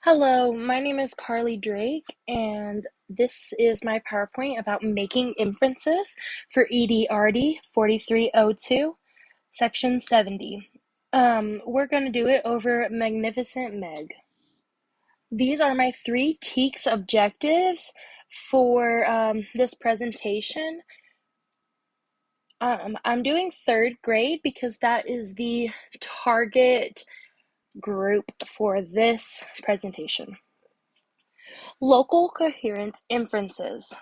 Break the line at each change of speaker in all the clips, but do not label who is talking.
Hello, my name is Carly Drake, and this is my PowerPoint about making inferences for EDRD 4302, Section 70. We're going to do it over Magnificent Meg. These are my three TEKS objectives for this presentation. I'm doing third grade because that is the target group for this presentation. Local coherence inferences.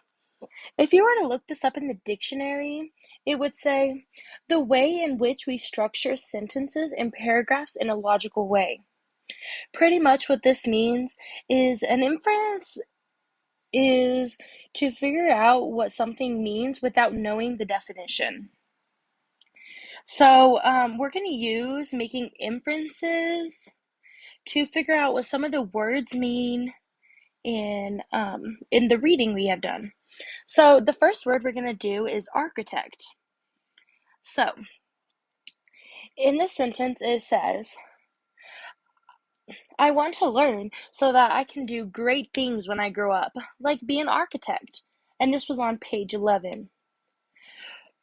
If you were to look this up in the dictionary, it would say the way in which we structure sentences and paragraphs in a logical way. Pretty much what this means is an inference is to figure out what something means without knowing the definition. So we're going to use making inferences to figure out what some of the words mean in the reading we have done. So the first word we're going to do is architect. So in this sentence it says, I want to learn so that I can do great things when I grow up, like be an architect. And this was on page 11.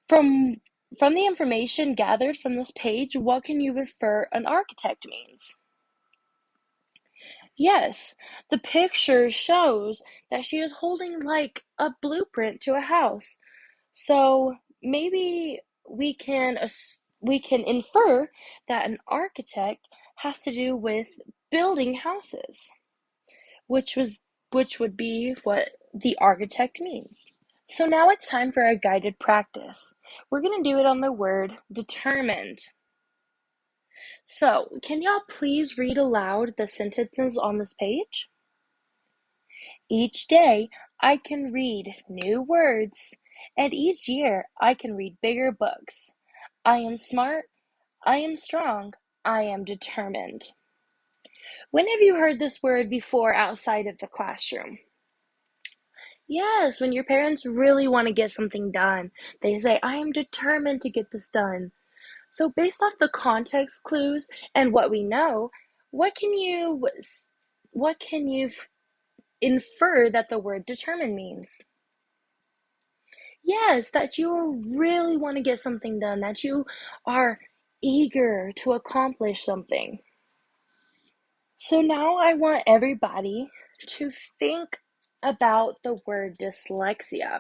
From the information gathered from this page, what can you infer an architect means? Yes, the picture shows that she is holding like a blueprint to a house. So maybe we can infer that an architect has to do with building houses, which would be what the architect means. So now it's time for a guided practice. We're going to do it on the word determined. So, can y'all please read aloud the sentences on this page? Each day I can read new words, and each year I can read bigger books. I am smart, I am strong, I am determined. When have you heard this word before outside of the classroom? Yes, when your parents really want to get something done, they say, I am determined to get this done. So based off the context clues and what we know, what can you infer that the word determined means? Yes, that you really want to get something done, that you are eager to accomplish something. So now I want everybody to think about the word dyslexia.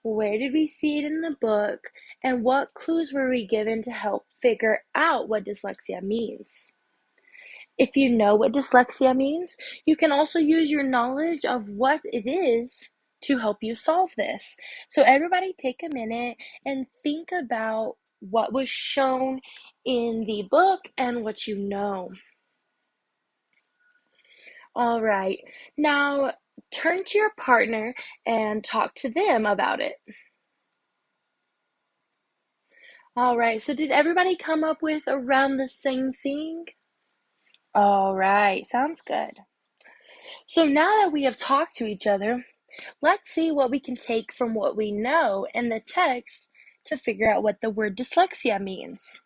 Where did we see it in the book, and what clues were we given to help figure out what dyslexia means? If you know what dyslexia means, you can also use your knowledge of what it is to help you solve this. So everybody take a minute and think about what was shown in the book and what you know. All right, now turn to your partner and talk to them about it. All right, so did everybody come up with around the same thing? All right, sounds good. So now that we have talked to each other, let's see what we can take from what we know in the text to figure out what the word dyslexia means.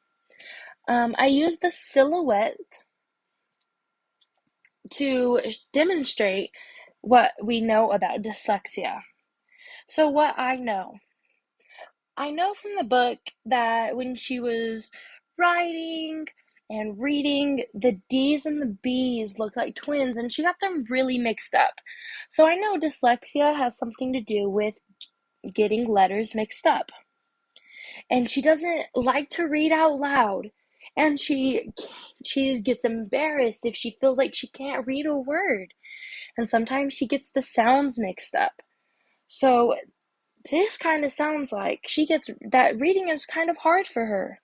I used the silhouette to demonstrate what we know about dyslexia. So what I know from the book that when she was writing and reading, the D's and the B's looked like twins and she got them really mixed up. So I know dyslexia has something to do with getting letters mixed up. And she doesn't like to read out loud. And she gets embarrassed if she feels like she can't read a word. And sometimes she gets the sounds mixed up. So this kind of sounds like that reading is kind of hard for her.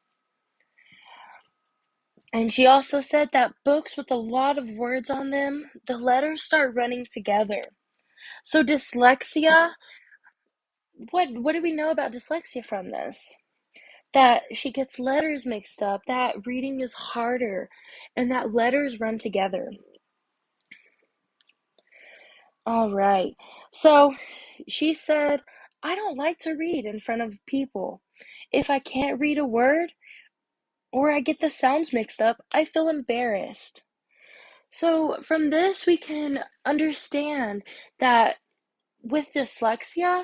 And she also said that books with a lot of words on them, the letters start running together. So dyslexia, what do we know about dyslexia from this? That she gets letters mixed up, that reading is harder, and that letters run together. All right. So she said, I don't like to read in front of people. If I can't read a word or I get the sounds mixed up, I feel embarrassed. So from this, we can understand that with dyslexia,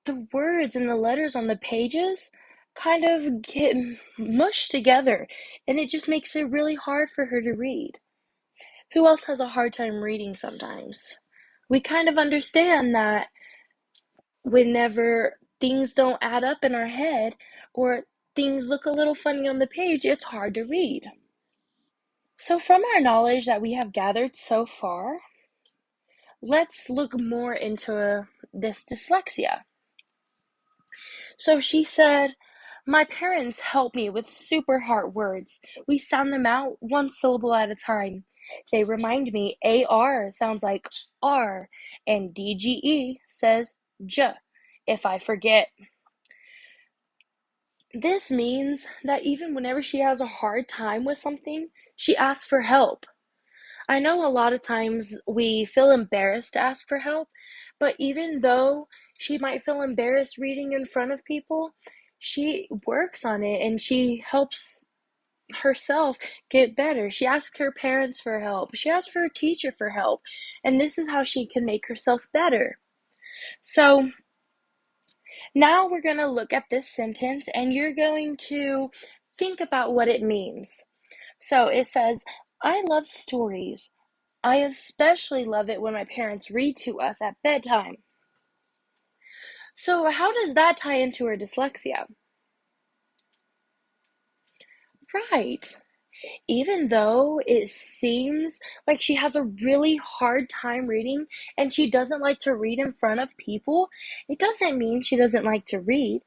the words and the letters on the pages kind of get mushed together, and it just makes it really hard for her to read. Who else has a hard time reading sometimes? We kind of understand that whenever things don't add up in our head or things look a little funny on the page, it's hard to read. So, from our knowledge that we have gathered so far, let's look more into this dyslexia. So, she said, my parents help me with super hard words. We sound them out one syllable at a time. They remind me AR sounds like R, and DGE says J if I forget. This means that even whenever she has a hard time with something, she asks for help. I know a lot of times we feel embarrassed to ask for help, but even though she might feel embarrassed reading in front of people, she works on it and she helps herself get better. She asks her parents for help. She asks for a teacher for help. And this is how she can make herself better. So now we're going to look at this sentence and you're going to think about what it means. So it says, I love stories. I especially love it when my parents read to us at bedtime. So how does that tie into her dyslexia? Right. Even though it seems like she has a really hard time reading and she doesn't like to read in front of people, it doesn't mean she doesn't like to read.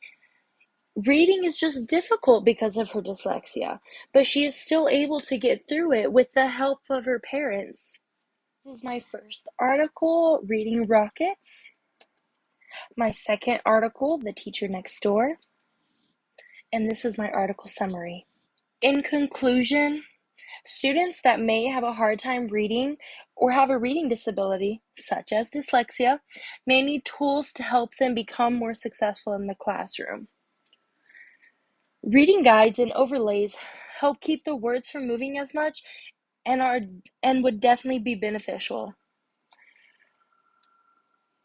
Reading is just difficult because of her dyslexia, but she is still able to get through it with the help of her parents. This is my first article, Reading Rockets. My second article, The Teacher Next Door. And this is my article summary. In conclusion, students that may have a hard time reading or have a reading disability, such as dyslexia, may need tools to help them become more successful in the classroom. Reading guides and overlays help keep the words from moving as much and would definitely be beneficial.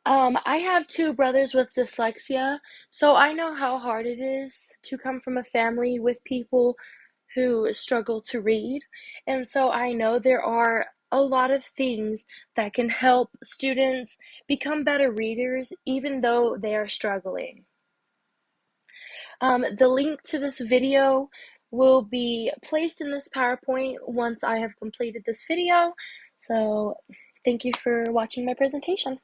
I have two brothers with dyslexia, so I know how hard it is to come from a family with people who struggle to read. And so I know there are a lot of things that can help students become better readers, even though they are struggling. The link to this video will be placed in this PowerPoint once I have completed this video. So thank you for watching my presentation.